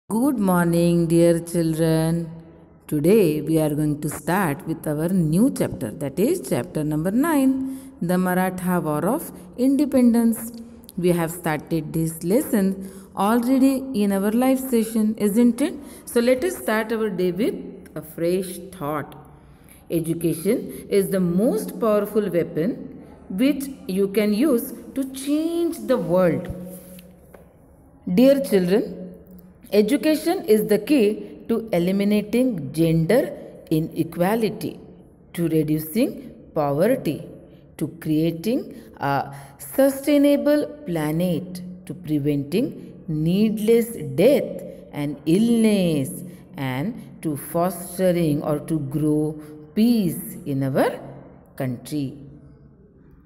Good morning, dear children. Today we are going to start with our new chapter, that is chapter number 9, the Maratha War of Independence. We have started this lesson already in our live session, isn't it? So let us start our day with a fresh thought. Education is the most powerful weapon which you can use to change the world. Dear children, education is the key to eliminating gender inequality, to reducing poverty, to creating a sustainable planet, to preventing needless death and illness, and to fostering or to grow peace in our country,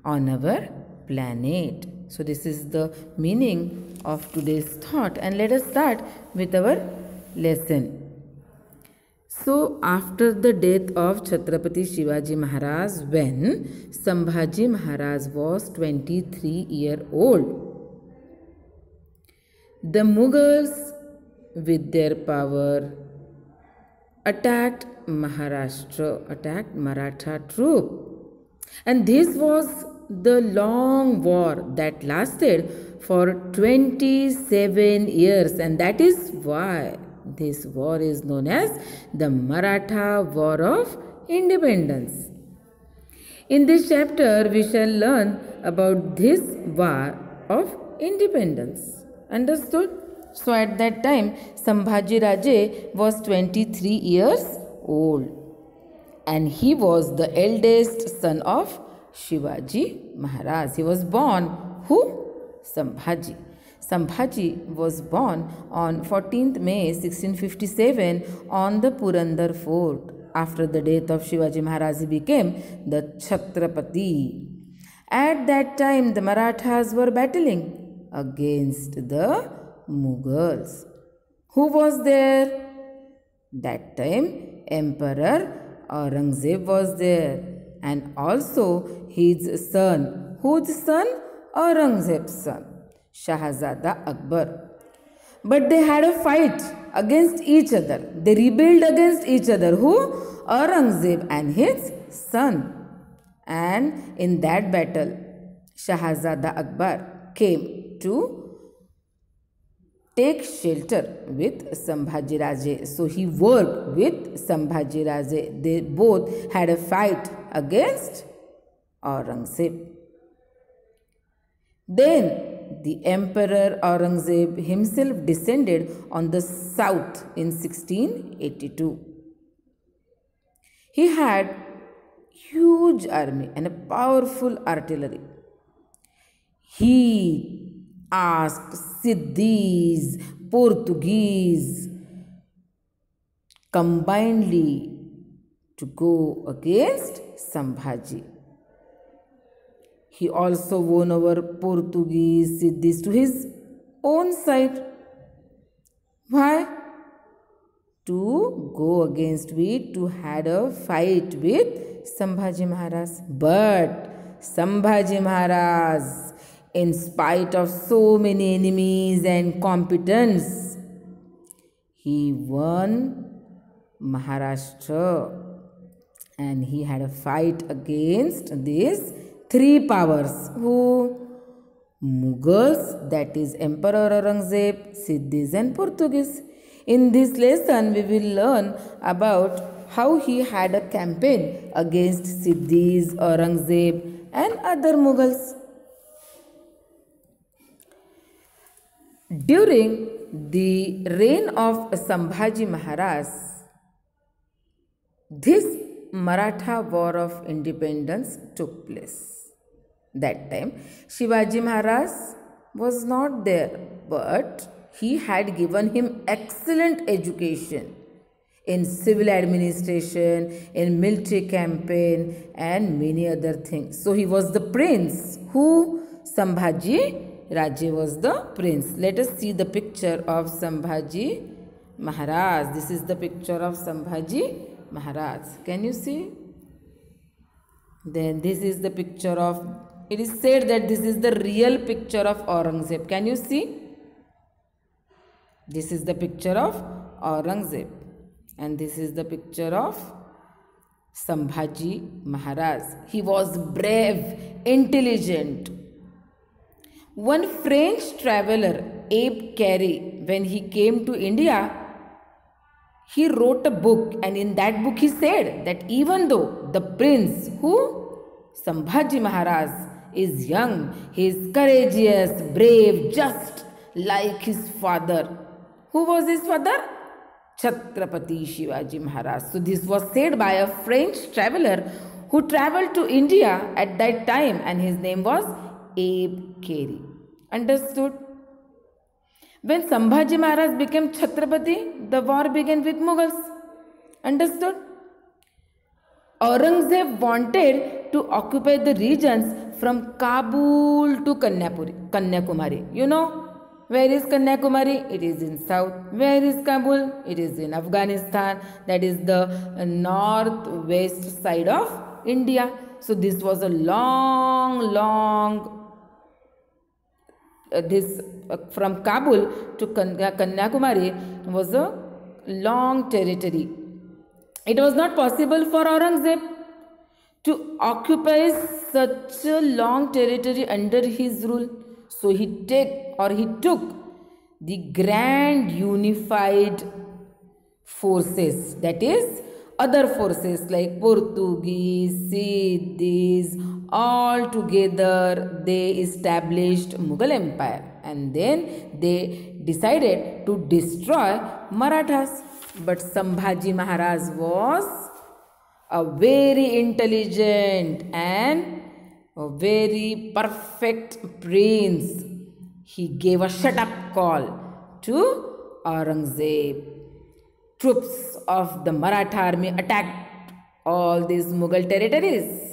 on our planet. So, this is the meaning of today's thought, and let us start with our lesson. So, after the death of Chhatrapati Shivaji Maharaj, when Sambhaji Maharaj was 23-year old, the Mughals, with their power, attacked Maratha troop. And this was the long war that lasted for 27 years, and that is why this war is known as the Maratha War of Independence. In this chapter, we shall learn about this war of independence. Understood? So, at that time, Sambhaji Raje was 23 years old, and he was the eldest son of Shivaji Maharaj. He was born who? Sambhaji. Sambhaji was born on 14th May 1657 on the Purandar fort. After the death of Shivaji Maharaj, he became the Chhatrapati. At that time, the Marathas were battling against the Mughals. Who was there? That time, Emperor Aurangzeb was there, and also his son. Whose son? Aurangzeb's son, Shahzada Akbar. But they had a fight against each other. They rebelled against each other. Who? Aurangzeb and his son. And in that battle, Shahzada Akbar came to take shelter with Sambhaji Raje. So he worked with Sambhaji Raje. They both had a fight against Aurangzeb. Then the Emperor Aurangzeb himself descended on the south in 1682. He had huge army and a powerful artillery. He asked Siddhis, Portuguese combinedly to go against Sambhaji. He also won over Portuguese Siddhis to his own side. Why? To go against to had a fight with Sambhaji Maharaj. But Sambhaji Maharaj, in spite of so many enemies and competence, he won Maharashtra, and he had a fight against these three powers. Who? Mughals, that is Emperor Aurangzeb, Siddhis and Portuguese. In this lesson, we will learn about how he had a campaign against Siddhis, Aurangzeb and other Mughals. During the reign of Sambhaji Maharaj, this Maratha War of Independence took place. That time, Shivaji Maharaj was not there, but he had given him excellent education in civil administration, in military campaign, and many other things. So he was the prince. Who? Sambhaji Raje was the prince. Let us see the picture of Sambhaji Maharaj. This is the picture of Sambhaji Maharaj. Can you see? Then this is the picture of, it is said that this is the real picture of Aurangzeb. Can you see? This is the picture of Aurangzeb, and this is the picture of Sambhaji Maharaj. He was brave, intelligent. One French traveler, Abe Carey, when he came to India, he wrote a book, and in that book he said that even though the prince, Sambhaji Maharaj, is young, he is courageous, brave, just like his father. Who was his father? Chhatrapati Shivaji Maharaj. So this was said by a French traveler who traveled to India at that time, and his name was Abe Carey. Understood? When Sambhaji Maharaj became Chhatrapati, the war began with Mughals. Understood? Aurangzeb wanted to occupy the regions from Kabul to Kanyakumari. You know, where is Kanyakumari? It is in south. Where is Kabul? It is in Afghanistan. That is the northwest side of India. So this was a long from Kabul to Kanyakumari was a long territory. It was not possible for Aurangzeb to occupy such a long territory under his rule. So he took the grand unified forces, that is other forces like Portuguese, Siddhis, all together they established Mughal Empire, and then they decided to destroy Marathas. But Sambhaji Maharaj was a very intelligent and a very perfect prince. He gave a shut up call to Aurangzeb. Troops of the Maratha army attacked all these Mughal territories.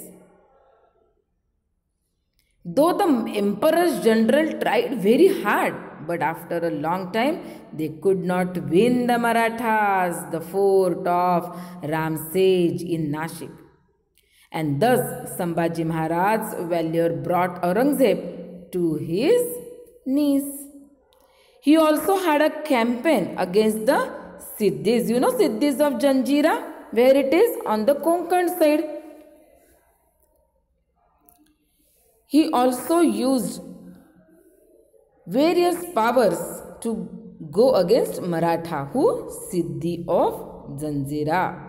Though the emperor's general tried very hard, but after a long time they could not win the Marathas, the fort of Ramsej in Nashik. And thus Sambhaji Maharaj's valor brought Aurangzeb to his knees. He also had a campaign against the Siddhis. You know Siddhis of Janjira, where it is on the Konkan side. He also used various powers to go against Maratha, Siddhi of Janjira.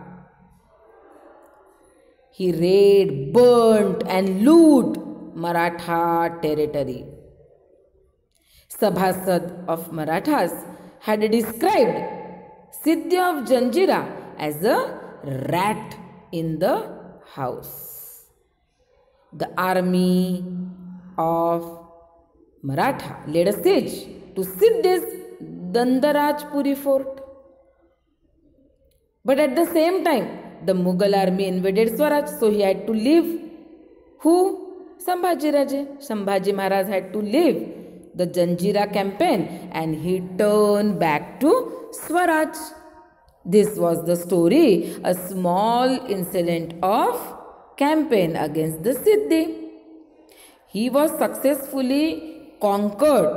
He raided, burnt and loot Maratha territory. Sabhasad of Marathas had described Siddhi of Janjira as a rat in the house. The army of Maratha laid a siege to Siddhi's Dandarajpuri fort. But at the same time, the Mughal army invaded Swaraj, so he had to leave. Sambhaji Raje. Sambhaji Maharaj had to leave the Janjira campaign and he turned back to Swaraj. This was the story, a small incident of campaign against the Siddhi. He was successfully conquered,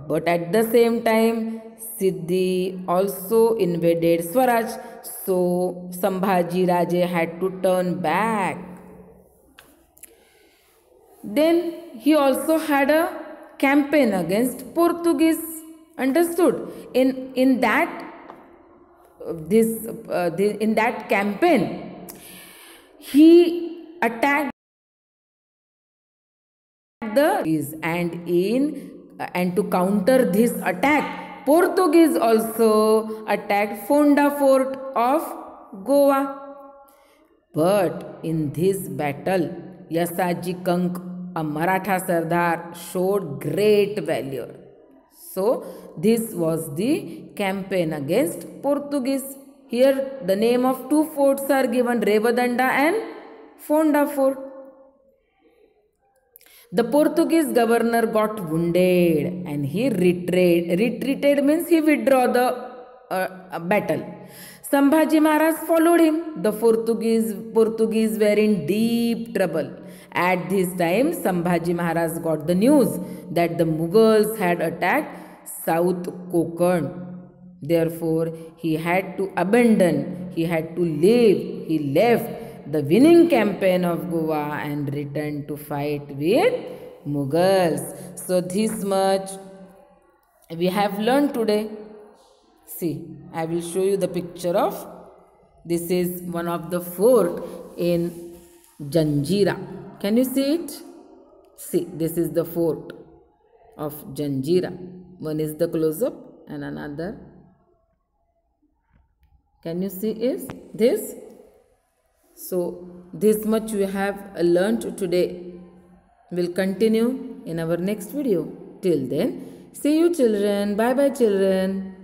but at the same time Siddhi also invaded Swaraj, so Sambhaji Raje had to turn back. Then he also had a campaign against Portuguese. Understood? In that campaign, he attacked and to counter this attack, Portuguese also attacked Fonda Fort of Goa. But in this battle, Yasaji Kank, a Maratha Sardar, showed great valor. So this was the campaign against Portuguese. Here the name of two forts are given, Revadanda and Fonda Fort. The Portuguese governor got wounded and he retreated. Retreated means he withdrew the battle. Sambhaji Maharaj followed him. The Portuguese were in deep trouble. At this time, Sambhaji Maharaj got the news that the Mughals had attacked South Konkan. Therefore, he had to abandon, he had to leave, he left the winning campaign of Goa and returned to fight with Mughals. So, this much we have learned today. See, I will show you the picture of, this is one of the fort in Janjira. Can you see it? See, this is the fort of Janjira. One is the close-up and another. Can you see is this? So, this much we have learned today. We'll continue in our next video. Till then, see you children. Bye bye children.